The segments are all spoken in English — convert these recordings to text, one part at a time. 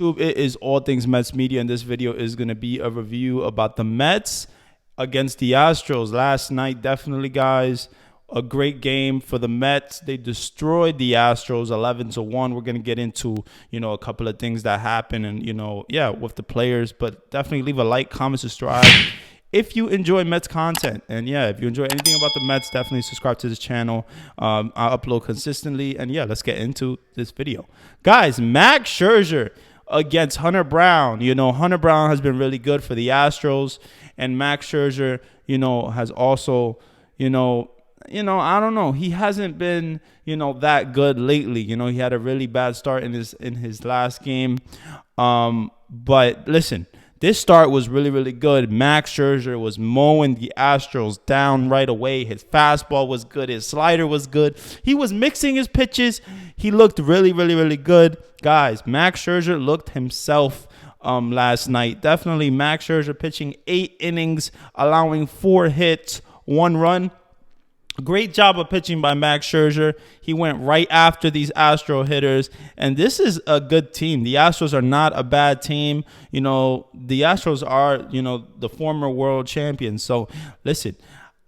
It is All Things Mets Media, and this video is going to be a review about the Mets against the Astros last night. Definitely, guys, a great game for the Mets. They destroyed the Astros 11-1. We're going to get into, a couple of things that happened and, with the players. But definitely leave a like, comment, subscribe if you enjoy Mets content. And, if you enjoy anything about the Mets, definitely subscribe to this channel. I upload consistently. And, let's get into this video. Guys, Max Scherzer against Hunter Brown. Hunter Brown has been really good for the Astros, and Max Scherzer, has also, I don't know. He hasn't been, that good lately. He had a really bad start in his last game. But listen, this start was really, really good. Max Scherzer was mowing the Astros down right away. His fastball was good. His slider was good. He was mixing his pitches. He looked really, really, really good. Guys, Max Scherzer looked himself last night. Definitely Max Scherzer pitching 8 innings, allowing 4 hits, 1 run. Great job of pitching by Max Scherzer. He went right after these Astro hitters, and this is a good team. The Astros are not a bad team. The Astros are, the former world champions. So, listen,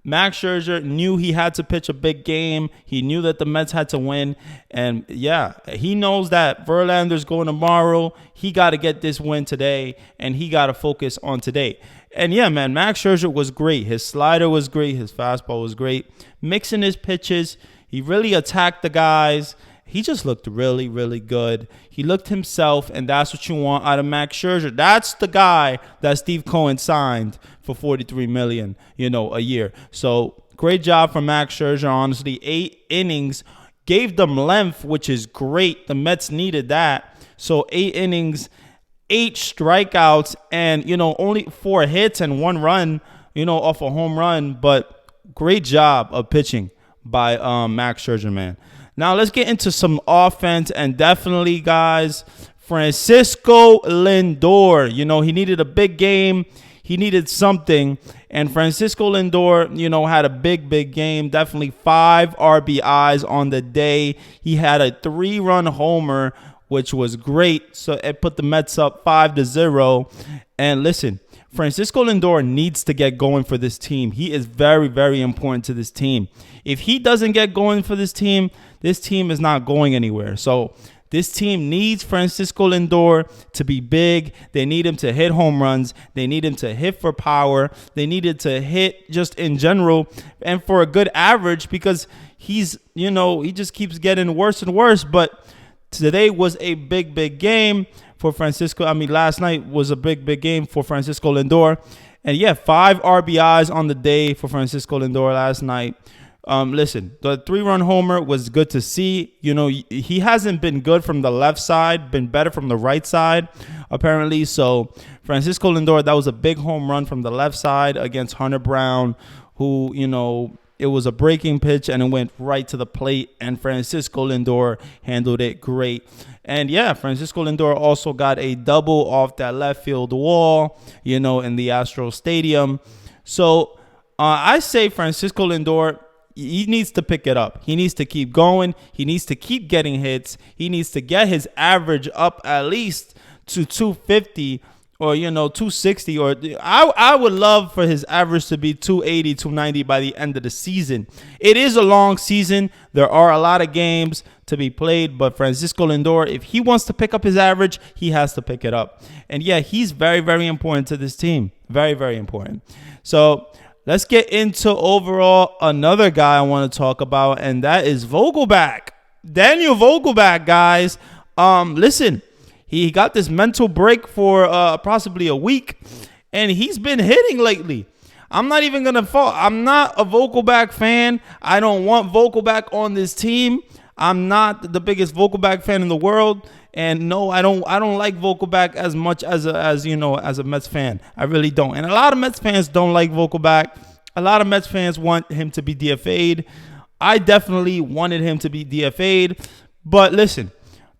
Max Scherzer knew he had to pitch a big game. He knew that the Mets had to win, and, he knows that Verlander's going tomorrow. He got to get this win today, and he got to focus on today. And, man, Max Scherzer was great. His slider was great. His fastball was great. Mixing his pitches. He really attacked the guys. He just looked really, really good. He looked himself, and that's what you want out of Max Scherzer. That's the guy that Steve Cohen signed for $43 million, a year. So, great job from Max Scherzer, honestly. 8 innings. Gave them length, which is great. The Mets needed that. So, 8 innings. 8 strikeouts and, only 4 hits and 1 run, off a home run. But great job of pitching by Max Scherzer, man. Now, let's get into some offense. And definitely, guys, Francisco Lindor, he needed a big game. He needed something. And Francisco Lindor, had a big, big game. Definitely 5 RBIs on the day. He had a 3-run homer, which was great. So it put the Mets up 5-0. And listen, Francisco Lindor needs to get going for this team. He is very, very important to this team. If he doesn't get going for this team is not going anywhere. So this team needs Francisco Lindor to be big. They need him to hit home runs. They need him to hit for power. They needed to hit just in general and for a good average, because he's, he just keeps getting worse and worse. But today was a big, big game for Francisco. Last night was a big, big game for Francisco Lindor. And 5 RBIs on the day for Francisco Lindor last night. Listen, the 3-run homer was good to see. He hasn't been good from the left side, been better from the right side, apparently. So Francisco Lindor, that was a big home run from the left side against Hunter Brown, who, it was a breaking pitch and it went right to the plate, and Francisco Lindor handled it great. And Francisco Lindor also got a double off that left field wall, in the Astros Stadium. So I say Francisco Lindor, he needs to pick it up. He needs to keep going. He needs to keep getting hits. He needs to get his average up at least to 250 or, 260. Or I would love for his average to be 280, 290 by the end of the season. It is a long season. There are a lot of games to be played. But Francisco Lindor, if he wants to pick up his average, he has to pick it up. And, he's very, very important to this team. Very, very important. So let's get into overall another guy I want to talk about, and that is Vogelbach. Daniel Vogelbach, guys. Listen, he got this mental break for possibly a week, and he's been hitting lately. I'm not even going to fall. I'm not a Vogelbach fan. I don't want Vogelbach on this team. I'm not the biggest Vogelbach fan in the world. And no, I don't like Vogelbach as much as a Mets fan. I really don't. And a lot of Mets fans don't like Vogelbach. A lot of Mets fans want him to be DFA'd. I definitely wanted him to be DFA'd. But listen,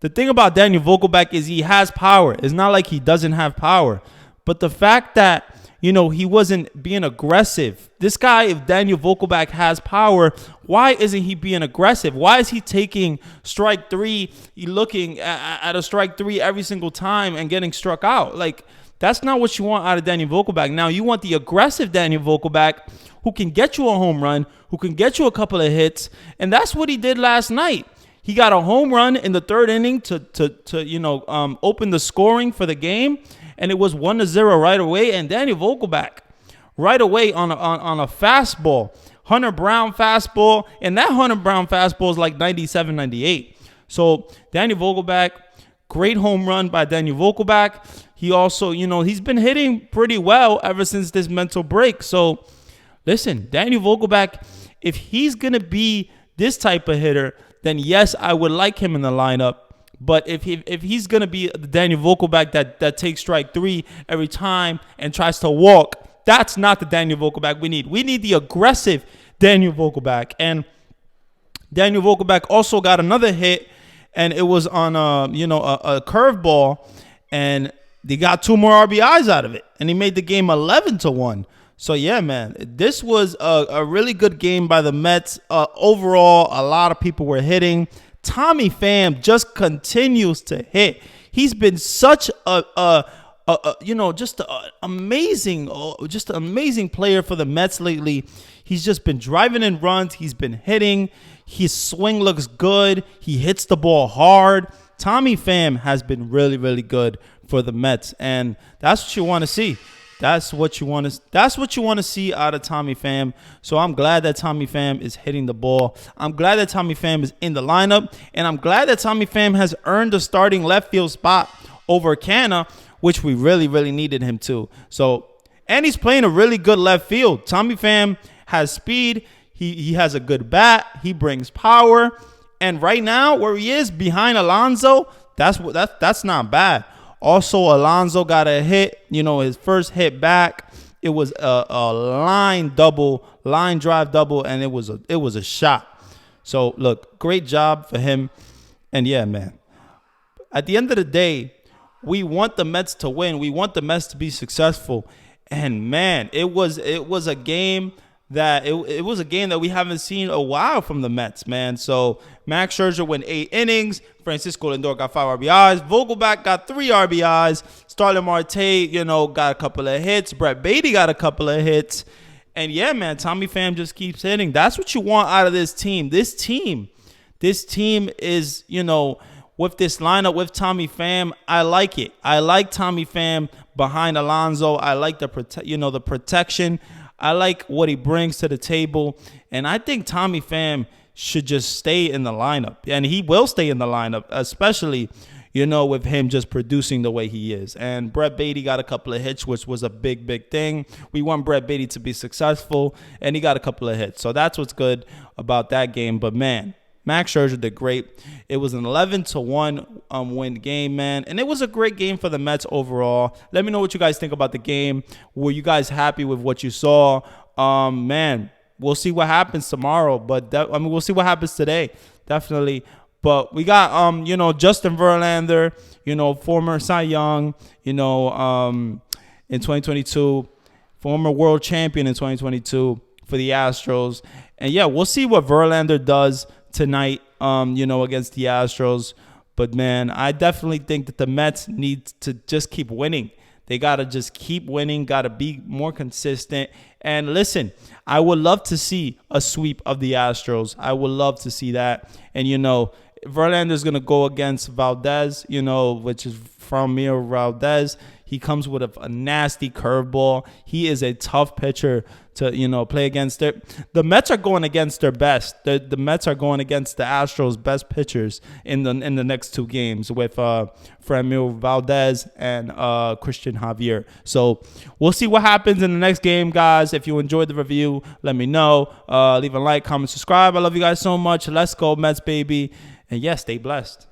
the thing about Daniel Vogelbach is he has power. It's not like he doesn't have power. But the fact that, he wasn't being aggressive. This guy, if Daniel Vogelback has power, why isn't he being aggressive? Why is he taking strike three, looking at a strike three every single time and getting struck out? Like, that's not what you want out of Daniel Vogelback. Now, you want the aggressive Daniel Vogelback who can get you a home run, who can get you a couple of hits, and that's what he did last night. He got a home run in the third inning to open the scoring for the game, and it was 1-0 right away. And Daniel Vogelback, right away on a fastball, Hunter Brown fastball, and that Hunter Brown fastball is like 97, 98. So Daniel Vogelback, great home run by Daniel Vogelback. He also, he's been hitting pretty well ever since this mental break. So listen, Daniel Vogelback, if he's going to be this type of hitter, then yes, I would like him in the lineup. But if he's going to be the Daniel Vogelback that takes strike three every time and tries to walk, that's not the Daniel Vogelback we need. We need the aggressive Daniel Vogelback. And Daniel Vogelback also got another hit, and it was on a curveball, and they got 2 more RBIs out of it, and he made the game 11-1. So, yeah, man, this was a really good game by the Mets. Overall, a lot of people were hitting. Tommy Pham just continues to hit. He's been such just an amazing player for the Mets lately. He's just been driving in runs. He's been hitting. His swing looks good. He hits the ball hard. Tommy Pham has been really, really good for the Mets, and that's what you want to see. That's what you want to see out of Tommy Pham. So I'm glad that Tommy Pham is hitting the ball. I'm glad that Tommy Pham is in the lineup, and I'm glad that Tommy Pham has earned the starting left field spot over Canna, which we really, really needed him to. So, and he's playing a really good left field. Tommy Pham has speed. He has a good bat. He brings power. And right now, where he is behind Alonso, that's not bad. Also, Alonso got a hit, his first hit back. It was a line drive double, and it was a shot. So, look, great job for him. And, yeah, man, at the end of the day, we want the Mets to win. We want the Mets to be successful. And, man, it was a game that it was a game that we haven't seen a while from the Mets, man. So Max Scherzer went 8 innings. Francisco Lindor got 5 RBIs. Vogelback got 3 RBIs. Starling Marte, got a couple of hits. Brett Beatty got a couple of hits. And yeah, man, Tommy Pham just keeps hitting. That's what you want out of this team. This team is, with this lineup with Tommy Pham, I like it. I like Tommy Pham behind Alonso. I like the protection. I like what he brings to the table, and I think Tommy Pham should just stay in the lineup, and he will stay in the lineup, especially, with him just producing the way he is. And Brett Beatty got a couple of hits, which was a big, big thing. We want Brett Beatty to be successful, and he got a couple of hits. So that's what's good about that game. But, man, Max Scherzer did great. It was an 11-1 win game, man. And it was a great game for the Mets overall. Let me know what you guys think about the game. Were you guys happy with what you saw? Man, we'll see what happens tomorrow. But, we'll see what happens today. Definitely. But we got, Justin Verlander, former Cy Young, in 2022. Former world champion in 2022 for the Astros. And, yeah, we'll see what Verlander does tonight, against the Astros. But, man, I definitely think that the Mets need to just keep winning. They got to just keep winning, got to be more consistent. And listen, I would love to see a sweep of the Astros. I would love to see that. And, Verlander's going to go against Valdez, which is Framil Valdez. He comes with a nasty curveball. He is a tough pitcher to, play against it. The Mets are going against their best. The Mets are going against the Astros' best pitchers in the next 2 games with Framil Valdez and Christian Javier. So we'll see what happens in the next game, guys. If you enjoyed the review, let me know. Leave a like, comment, subscribe. I love you guys so much. Let's go, Mets, baby. And yes, stay blessed.